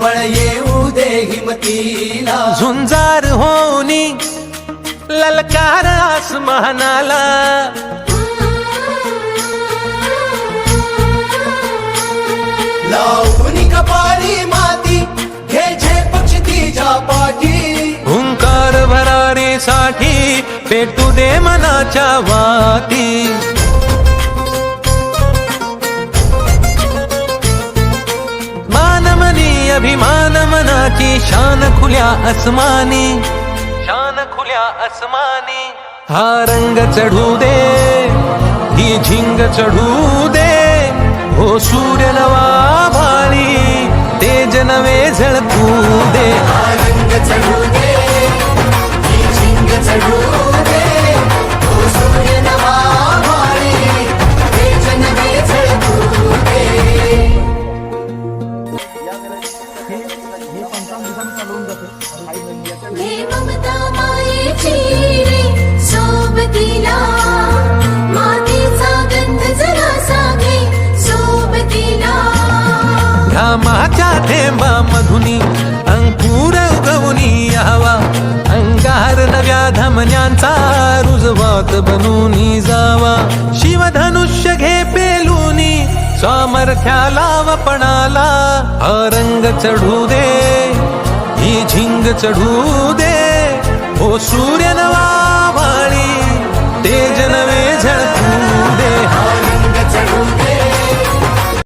बळ येऊ दे हिमतीला, झुंजार होनी ललकार आसमानाला, लावून कपाळी माती घे पक्ष तिच्या पाठी, हुंकार भरारीसाठी पेटू दे मनाच्या वाती. मानमनी अभिमान मनाची शान खुल्या आसमानी, शान खुल्या आसमानी. हा रंग चढू दे, ही झिंग चढू दे, हो सूर्य नवा भाळी तेज नवे झळकू दे. रंग चढू दे, ही झिंग चढू दे, तो सूर्य नवा भाळी तेज नवे झळकू दे. हे ममता मायेची रे सोबतीला, मातीचा गंध जरासा घे सोबतीला. घामाच्या थेंबा मधुनी अंकुर उगवूनी यावा, अंगार नव्या धमन्यांचा रुजवात बनूनी जावा. शिवधनुष्य घे पेलूनी सामर्थ्याला वपणाला, हा रंग चढू दे, ही झिंग चढू दे,